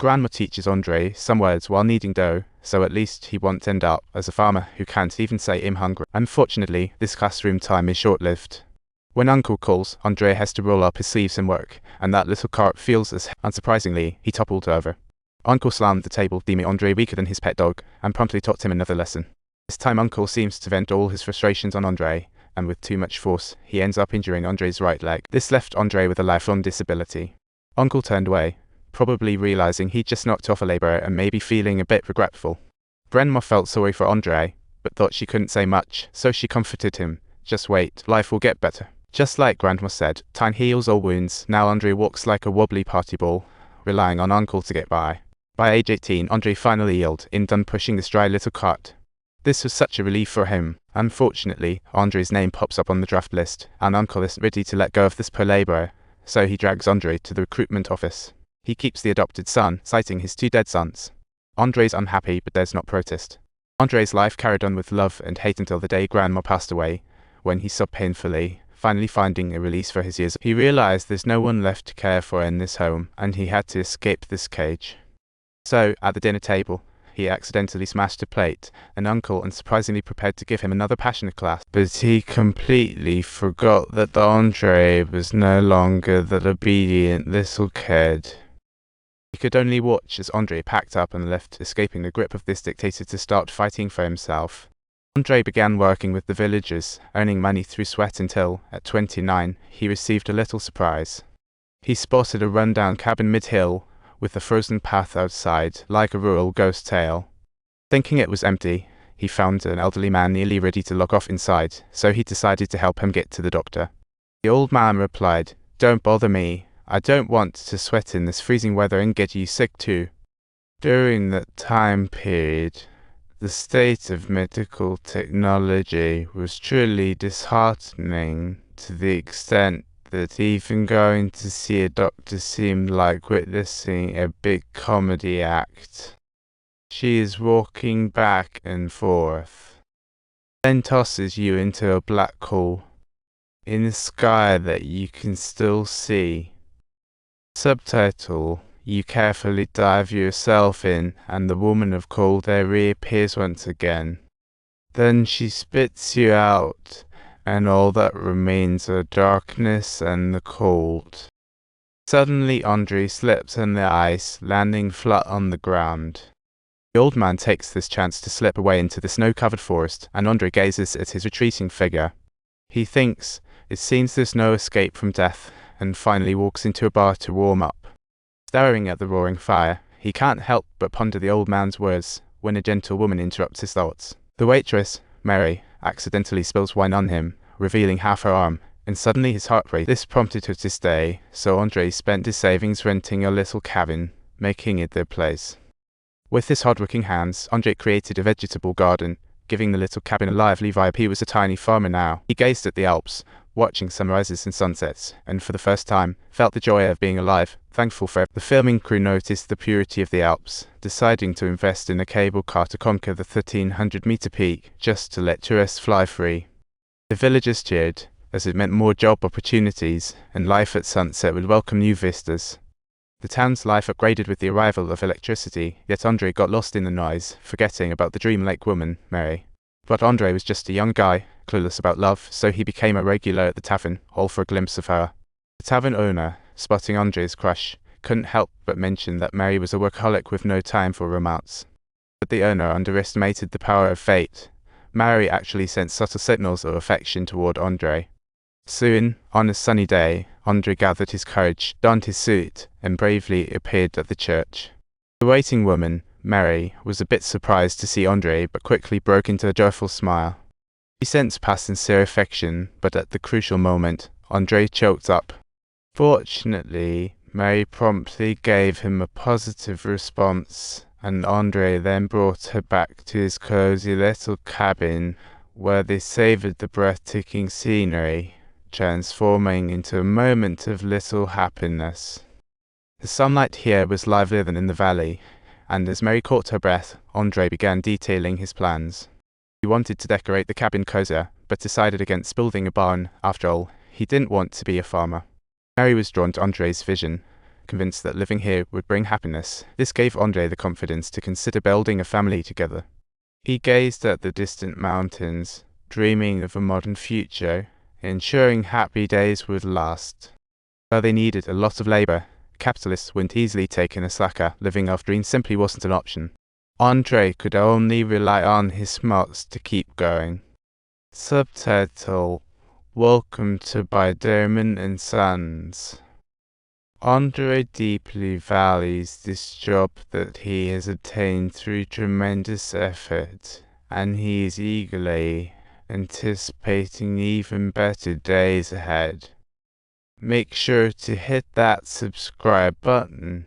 Grandma teaches Andrei some words while kneading dough, so at least he won't end up as a farmer who can't even say "I'm hungry." Unfortunately, this classroom time is short-lived. When Uncle calls, Andrei has to roll up his sleeves and work, and that little cart feels as unsurprisingly, he toppled over. Uncle slammed the table, deeming Andrei weaker than his pet dog, and promptly taught him another lesson. This time Uncle seems to vent all his frustrations on Andrei, and with too much force, he ends up injuring Andrei's right leg. This left Andrei with a lifelong disability. Uncle turned away, probably realizing he'd just knocked off a laborer and maybe feeling a bit regretful. Grandma felt sorry for Andrei, but thought she couldn't say much, so she comforted him. Just wait, life will get better. Just like Grandma said, time heals all wounds. Now Andrei walks like a wobbly party ball, relying on Uncle to get by. By age 18, Andrei finally yielded, done pushing this dry little cart. This was such a relief for him. Unfortunately, Andrei's name pops up on the draft list, and Uncle isn't ready to let go of this poor laborer, so he drags Andrei to the recruitment office. He keeps the adopted son, citing his 2 dead sons. Andrei's unhappy, but dares not protest. Andrei's life carried on with love and hate until the day Grandma passed away, when he sobbed painfully, finally finding a release for his years. He realized there's no one left to care for in this home, and he had to escape this cage. So, at the dinner table, he accidentally smashed a plate, and Uncle unsurprisingly prepared to give him another passionate class. But he completely forgot that Andrei was no longer that obedient little kid. He could only watch as Andrei packed up and left, escaping the grip of this dictator to start fighting for himself. Andrei began working with the villagers, earning money through sweat until, at 29, he received a little surprise. He spotted a rundown cabin mid-hill, with a frozen path outside, like a rural ghost tale. Thinking it was empty, he found an elderly man nearly ready to log off inside, so he decided to help him get to the doctor. The old man replied, "Don't bother me. I don't want to sweat in this freezing weather and get you sick too." During that time period, the state of medical technology was truly disheartening, to the extent that even going to see a doctor seemed like witnessing a big comedy act. She is walking back and forth, then tosses you into a black hole in the sky that you can still see. Subtitle: You carefully dive yourself in, and the woman of cold air reappears once again. Then she spits you out, and all that remains are darkness and the cold. Suddenly Andrei slips on the ice, landing flat on the ground. The old man takes this chance to slip away into the snow-covered forest, and Andrei gazes at his retreating figure. He thinks it seems there's no escape from death, and finally walks into a bar to warm up. Staring at the roaring fire, he can't help but ponder the old man's words, when a gentle woman interrupts his thoughts. The waitress, Mary, accidentally spills wine on him, revealing half her arm, and suddenly his heart raced. This prompted her to stay, so Andrei spent his savings renting a little cabin, making it their place. With his hard-working hands, Andrei created a vegetable garden, giving the little cabin a lively vibe. He was a tiny farmer now. He gazed at the Alps, watching sunrises and sunsets, and for the first time, felt the joy of being alive, thankful for it. The filming crew noticed the purity of the Alps, deciding to invest in a cable car to conquer the 1,300-meter peak, just to let tourists fly free. The villagers cheered, as it meant more job opportunities, and life at sunset would welcome new vistas. The town's life upgraded with the arrival of electricity, yet Andrei got lost in the noise, forgetting about the dream lake woman, Mary. But Andrei was just a young guy, clueless about love, so he became a regular at the tavern, all for a glimpse of her. The tavern owner, spotting Andrei's crush, couldn't help but mention that Mary was a workaholic with no time for romance. But the owner underestimated the power of fate. Mary actually sent subtle signals of affection toward Andrei. Soon, on a sunny day, Andrei gathered his courage, donned his suit, and bravely appeared at the church. The waiting woman, Mary, was a bit surprised to see Andrei, but quickly broke into a joyful smile. She sensed past sincere affection, but at the crucial moment, Andrei choked up. Fortunately, Mary promptly gave him a positive response, and Andrei then brought her back to his cozy little cabin, where they savored the breathtaking scenery, transforming into a moment of little happiness. The sunlight here was livelier than in the valley, and as Mary caught her breath, Andrei began detailing his plans. He wanted to decorate the cabin cozier, but decided against building a barn. After all, he didn't want to be a farmer. Mary was drawn to Andrei's vision. convinced that living here would bring happiness. This gave Andrei the confidence to consider building a family together. He gazed at the distant mountains, dreaming of a modern future, ensuring happy days would last. Though they needed a lot of labor, capitalists wouldn't easily take in a slacker. Living off dreams simply wasn't an option. Andrei could only rely on his smarts to keep going. Subtitle: Welcome to Biderman and Sons. Andrei deeply values this job that he has obtained through tremendous effort, and he is eagerly anticipating even better days ahead. Make sure to hit that subscribe button